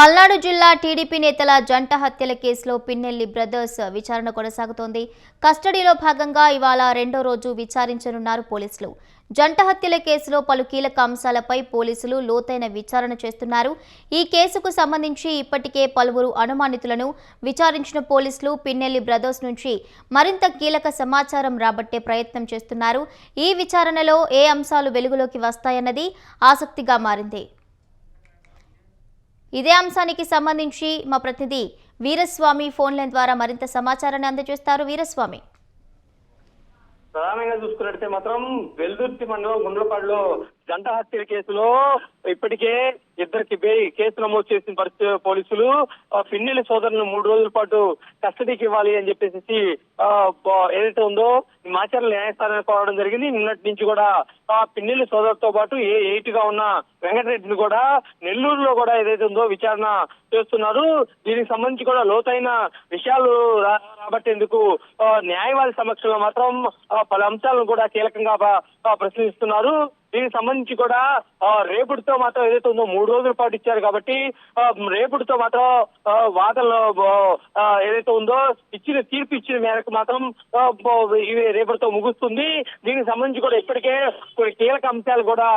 పల్నాడు జిల్లా టీడీపీ నేతల జంట హత్యల కేసులో పిన్నెల్లి బ్రదర్స్ విచారణ కొనసాగుతోంది. కస్టడీలో భాగంగా ఇవాళ రెండో రోజు విచారించనున్నారు పోలీసులు. జంట హత్యల కేసులో పలు కీలక అంశాలపై పోలీసులు లోతైన విచారణ చేస్తున్నారు. ఈ కేసుకు సంబంధించి ఇప్పటికే పలువురు అనుమానితులను విచారించిన పోలీసులు పిన్నెల్లి బ్రదర్స్ నుంచి మరింత కీలక సమాచారం రాబట్టే ప్రయత్నం చేస్తున్నారు. ఈ విచారణలో ఏ అంశాలు వెలుగులోకి వస్తాయన్నది ఆసక్తిగా మారింది. ఇదే అంశానికి సంబంధించి మా ప్రతినిధి వీరస్వామి ఫోన్ లైన్ ద్వారా మరింత సమాచారాన్ని అందజేస్తారు. వీరస్వామి, ప్రధానంగా చూసుకున్నట్టే మాత్రం వెల్దుర్తి మండలం గుండ్లపాడులో జంట హత్యల కేసులో ఇప్పటికే ఇద్దరికి కేసు నమోదు చేసిన పరిస్థితి పోలీసులు పిన్నెల్లి సోదరులను 3 రోజుల పాటు కస్టడీకి ఇవ్వాలి అని చెప్పేసి ఏదైతే ఉందో మాచర్ల న్యాయస్థానానికి కోరడం జరిగింది. నిన్నటి నుంచి కూడా పిన్నెల్లి సోదరుతో పాటు ఏటుగా ఉన్న వెంకటరెడ్డిని కూడా నెల్లూరులో కూడా ఏదైతే ఉందో విచారణ చేస్తున్నారు. దీనికి సంబంధించి కూడా లోతైన విషయాలు రాబట్టేందుకు న్యాయవాది సమక్షంలో మాత్రం పలు అంశాలను కూడా కీలకంగా ప్రశ్నిస్తున్నారు. దీనికి సంబంధించి కూడా రేపుడితో మాత్రం ఏదైతే ఉందో 3 రోజుల పాటు ఇచ్చారు కాబట్టి రేపుడితో మాత్రం వాదనలో ఏదైతే ఉందో తీర్పు ఇచ్చిన మేరకు మాత్రం ఇవి రేపటితో ముగుస్తుంది. దీనికి సంబంధించి కూడా ఇప్పటికే కొన్ని కీలక అంశాలు కూడా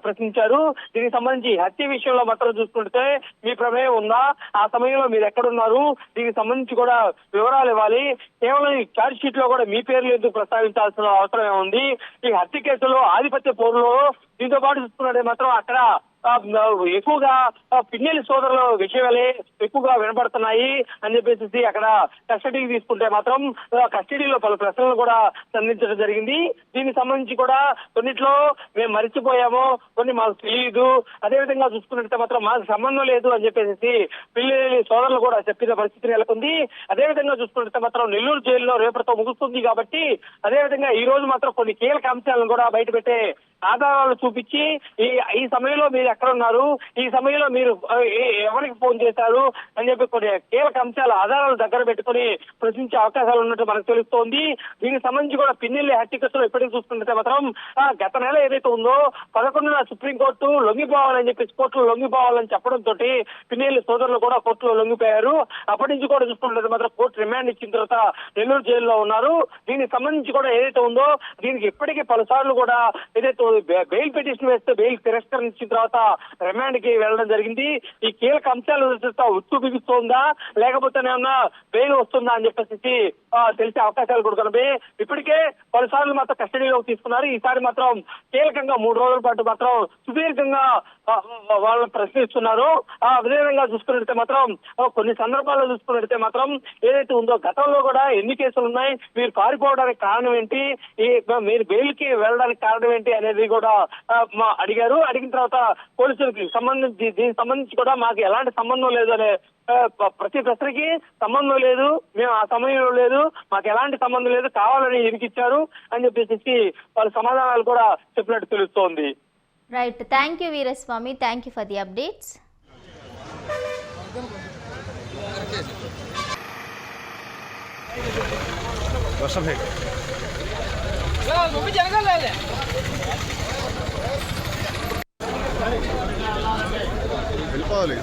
ప్రశ్నించారు. దీనికి సంబంధించి హత్య విషయంలో మాత్రం చూసుకుంటే మీ ప్రమేయం ఉందా, ఆ సమయంలో మీరు ఎక్కడున్నారు, దీనికి సంబంధించి కూడా వివరాలు ఇవ్వాలి. కేవలం ఈ ఛార్జ్ షీట్ లో కూడా మీ పేర్లు ఎందుకు ప్రస్తావించాల్సిన అవసరం ఉంది. ఈ హత్య కేసులో ఆధిపత్య పోరులో దీంతో పాటు చూసుకున్నట్టే మాత్రం అక్కడ ఎక్కువగా పిన్నెల్లి సోదరుల విషయాలే ఎక్కువగా వినపడుతున్నాయి అని చెప్పేసి అక్కడ కస్టడీకి తీసుకుంటే మాత్రం కస్టడీలో పలు ప్రశ్నలు కూడా సంధించడం జరిగింది. దీనికి సంబంధించి కూడా కొన్నిట్లో మేము మరిచిపోయాము, కొన్ని మాకు తెలియదు, అదేవిధంగా చూసుకున్నట్టే మాత్రం మాకు సంబంధం లేదు అని చెప్పేసి పిన్నెల్లి సోదరులు కూడా చెప్పిన పరిస్థితి నెలకొంది. అదేవిధంగా చూసుకున్నట్టే మాత్రం నెల్లూరు జైల్లో రేపటితో ముగుస్తుంది కాబట్టి అదేవిధంగా ఈ రోజు మాత్రం కొన్ని కీలక అంశాలను కూడా బయటపెట్టే ఆధారాలు చూపించి ఈ సమయంలో మీరు ఎక్కడ ఉన్నారు, ఈ సమయంలో మీరు ఎవరికి ఫోన్ చేశారు అని చెప్పి కొన్ని కీలక అంశాల ఆధారాలు దగ్గర పెట్టుకుని ప్రశ్నించే అవకాశాలు ఉన్నట్టు మనకు తెలుస్తోంది. దీనికి సంబంధించి కూడా పిన్నెల్లి హత్య కేసులో ఎప్పటికీ చూసుకుంటే మాత్రం గత నెల ఏదైతే ఉందో 11న సుప్రీంకోర్టు లొంగిపోవాలని చెప్పి కోర్టులో లొంగిపోవాలని చెప్పడంతో పిన్నెల్లి సోదరులు కూడా కోర్టులో లొంగిపోయారు. అప్పటి నుంచి కూడా చూసుకుంటే మాత్రం కోర్టు రిమాండ్ ఇచ్చిన తర్వాత నెల్లూరు జైల్లో ఉన్నారు. దీనికి సంబంధించి కూడా ఏదైతే ఉందో దీనికి ఇప్పటికీ పలుసార్లు కూడా ఏదైతే బెయిల్ పిటిషన్ వేస్తే బెయిల్ తిరస్కరించిన తర్వాత రిమాండ్ కి వెళ్ళడం జరిగింది. ఈ కీలక అంశాలు ఉత్తు బిగుస్తుందా లేకపోతే ఏమన్నా బెయిల్ వస్తుందా అని చెప్పేసి తెలిసే అవకాశాలు కూడా కనిపి ఇప్పటికే పలుసార్లు మాత్రం కస్టడీలోకి తీసుకున్నారు. ఈసారి మాత్రం కీలకంగా 3 రోజుల పాటు మాత్రం సుదీర్ఘంగా వాళ్ళని ప్రశ్నిస్తున్నారు. అదేవిధంగా చూసుకున్నట్టే మాత్రం కొన్ని సందర్భాల్లో చూసుకున్నట్టే మాత్రం ఏదైతే ఉందో గతంలో కూడా ఎన్ని కేసులు ఉన్నాయి, మీరు పారిపోవడానికి కారణం ఏంటి, మీరు బెయిల్ కి వెళ్ళడానికి కారణం ఏంటి అనేది కూడా అడిగారు. అడిగిన తర్వాత పోలీసులకి దీనికి సంబంధించి కూడా మాకు ఎలాంటి సంబంధం లేదు అనే ప్రతి ప్రశ్నకి సంబంధం లేదు, మేము ఆ సమయంలో లేదు, మాకు ఎలాంటి సంబంధం లేదు, కావాలని ఇరికిచ్చారు అని చెప్పేసి వాళ్ళ సమాధానాలు కూడా చెప్పినట్టు తెలుస్తోంది. Right, thank you Veeraswamy, thank you for the updates. వెళ్ళిపోవాలి.